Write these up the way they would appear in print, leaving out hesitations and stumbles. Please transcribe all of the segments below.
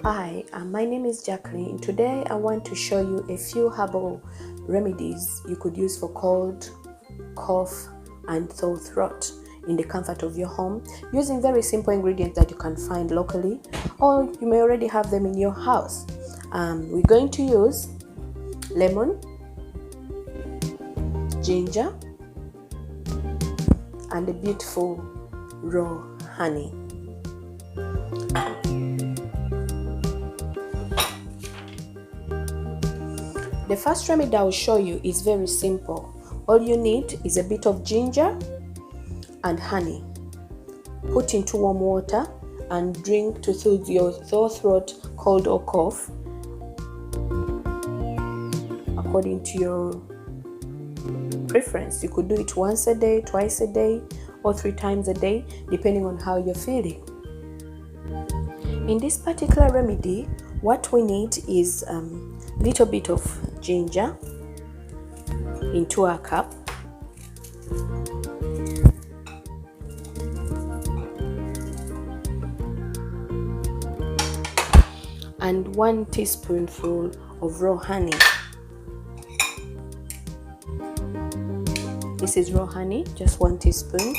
Hi, my name is Jacqueline. Today I want to show you a few herbal remedies you could use for cold, cough, and sore throat in the comfort of your home using very simple ingredients that you can find locally, or you may already have them in your house. We're going to use lemon, ginger, and a beautiful raw honey. The first remedy I will show you is very simple. All you need is a bit of ginger and honey. Put into warm water and drink to soothe your sore throat, cold or cough, according to your preference. You could do it once a day, twice a day, or 3 times a day, depending on how you're feeling. In this particular remedy, what we need is a little bit of ginger into a cup, and 1 teaspoonful of raw honey. This is raw honey, just 1 teaspoon.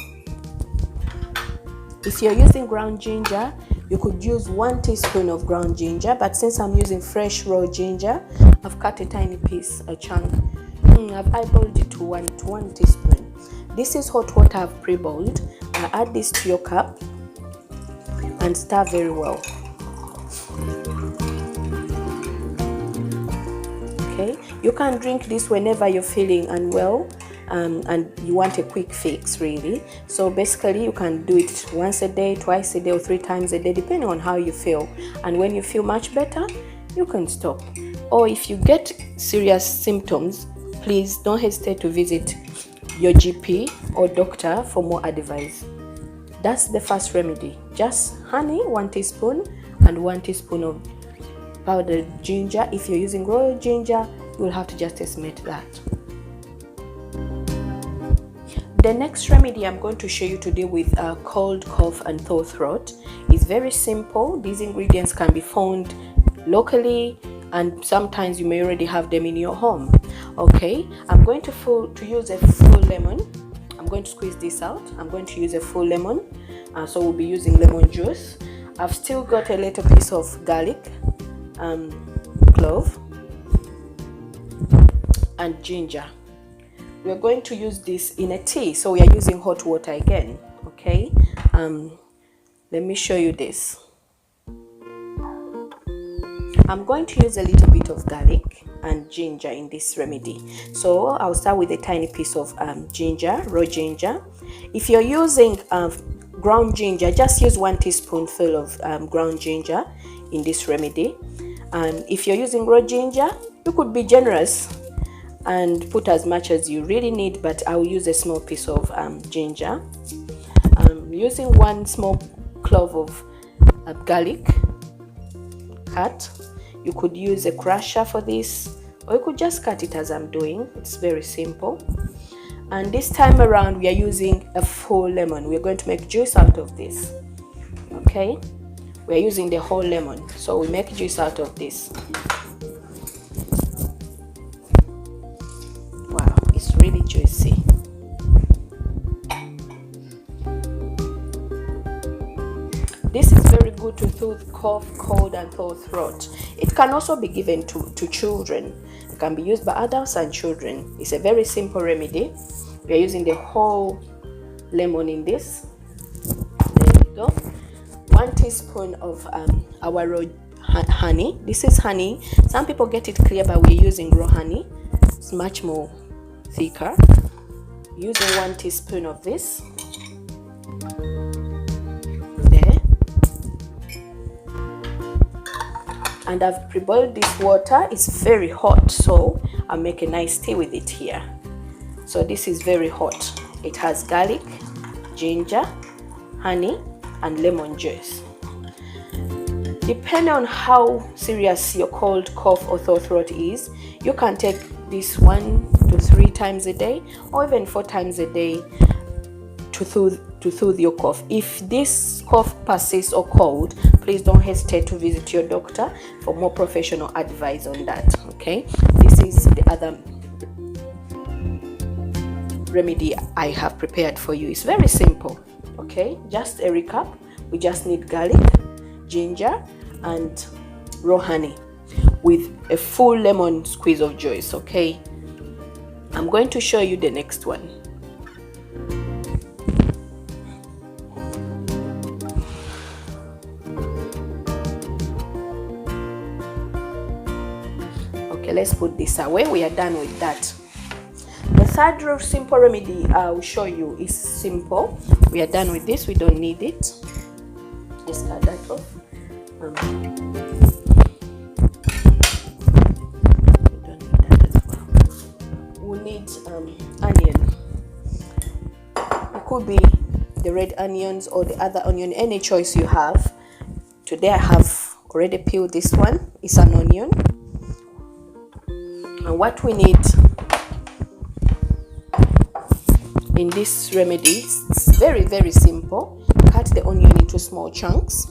If you're using ground ginger, you could use 1 teaspoon of ground ginger, but since I'm using fresh raw ginger, I've cut a tiny piece, a chunk. I've eyeballed it to 1 teaspoon. This is hot water I've pre-boiled. Add this to your cup and stir very well. Okay, you can drink this whenever you're feeling unwell and you want a quick fix, really. So basically you can do it once a day, twice a day, or 3 times a day, depending on how you feel. And when you feel much better, you can stop. Or if you get serious symptoms, please don't hesitate to visit your GP or doctor for more advice. That's the first remedy. Just honey, 1 teaspoon, and 1 teaspoon of powdered ginger. If you're using raw ginger, you'll have to just estimate that. The next remedy I'm going to show you today with cold, cough, and sore throat is very simple. These ingredients can be found locally, and sometimes you may already have them in your home. Okay, I'm going to use a full lemon. I'm going to squeeze this out. I'm going to use a full lemon, so we'll be using lemon juice. I've still got a little piece of garlic, clove, and ginger. We're going to use this in a tea, so we are using hot water again. Okay, let me show you this. I'm going to use a little bit of garlic and ginger in this remedy. So I'll start with a tiny piece of ginger, raw ginger. If you're using ground ginger, just use 1 teaspoonful of ground ginger in this remedy. And if you're using raw ginger, you could be generous and put as much as you really need, but I will use a small piece of ginger. Using 1 small clove of garlic cut. You could use a crusher for this, or you could just cut it as I'm doing. It's very simple. And this time around we are using a full lemon. We're going to make juice out of this. Okay, we're using the whole lemon, so we make juice out of this. Wow, it's really juicy. This is very good to soothe cough, cold, and sore throat. It can also be given to children. It can be used by adults and children. It's a very simple remedy. We are using the whole lemon in this. There we go. 1 teaspoon of our raw honey. This is honey. Some people get it clear, but we're using raw honey. It's much more thicker. Using 1 teaspoon of this. And I've pre-boiled this water. It's very hot, so I'll make a nice tea with it here. So this is very hot. It has garlic, ginger, honey, and lemon juice. Depending on how serious your cold, cough, or sore throat is, you can take this 1 to 3 times a day, or even 4 times a day to to soothe your cough. If this cough persists or cold, please don't hesitate to visit your doctor for more professional advice on that. Okay, this is the other remedy I have prepared for you. It's very simple. Okay, just a recap. We just need garlic, ginger, and raw honey with a full lemon squeeze of juice. Okay, I'm going to show you the next one. Okay, let's put this away. We are done with that. The third simple remedy I will show you is simple. We are done with this. We don't need it. Let's cut that off. We don't need that as well. We need onion. It could be the red onions or the other onion, any choice you have. Today I have already peeled this one. It's an onion. And what we need in this remedy, it's very, very simple. Cut the onion into small chunks.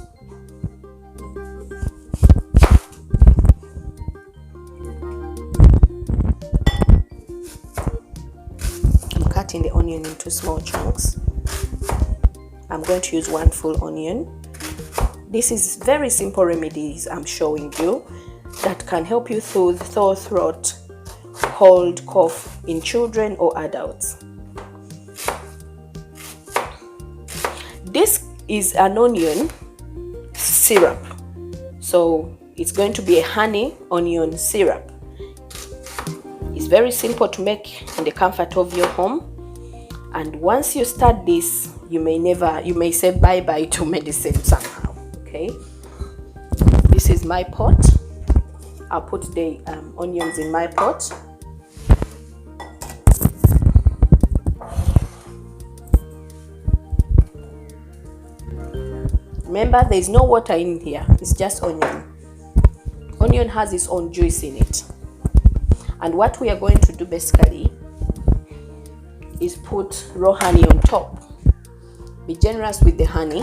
I'm cutting the onion into small chunks. I'm going to use one full onion. This is very simple remedies I'm showing you that can help you soothe sore throat, cold, cough in children or adults. This is an onion syrup, so it's going to be a honey onion syrup. It's very simple to make in the comfort of your home, and once you start this, you may say bye-bye to medicine somehow. Okay, this is my pot. I'll put the onions in my pot. Remember, there is no water in here. It's just onion. Onion has its own juice in it. And what we are going to do basically is put raw honey on top. Be generous with the honey.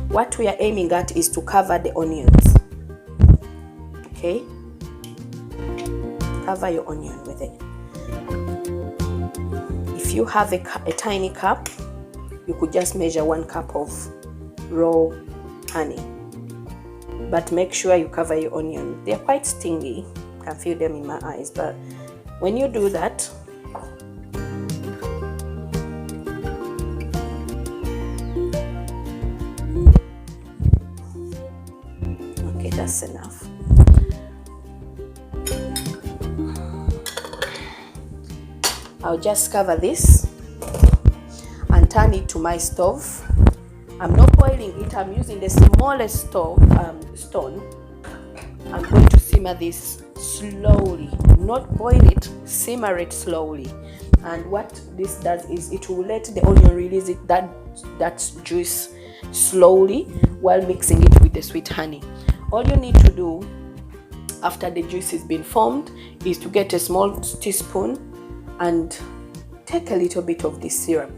What we are aiming at is to cover the onions. Okay? Cover your onion with it. If you have a tiny cup, you could just measure 1 cup of raw honey. But make sure you cover your onion. They're quite stingy. I can feel them in my eyes. But when you do that, okay, that's enough. I'll just cover this and turn it to my stove. I'm not boiling it. I'm using the smallest stone. I'm going to simmer this slowly. Not boil it, simmer it slowly. And what this does is it will let the onion release that juice slowly while mixing it with the sweet honey. All you need to do after the juice has been formed is to get a small teaspoon and take a little bit of this syrup.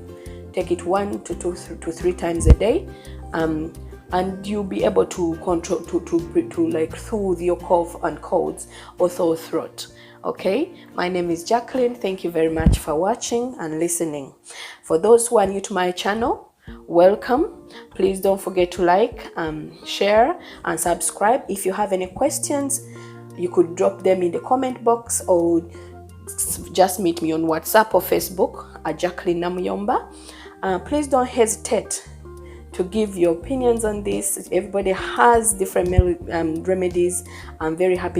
Take it 1 to 3 times a day, and you'll be able to control to like soothe your cough and colds or sore throat. Okay, my name is Jacqueline. Thank you very much for watching and listening. For those who are new to my channel, welcome. Please don't forget to like, share, and subscribe. If you have any questions, you could drop them in the comment box or just meet me on WhatsApp or Facebook at Jacqueline Namuyomba. Please don't hesitate to give your opinions on this. Everybody has different remedies. I'm very happy to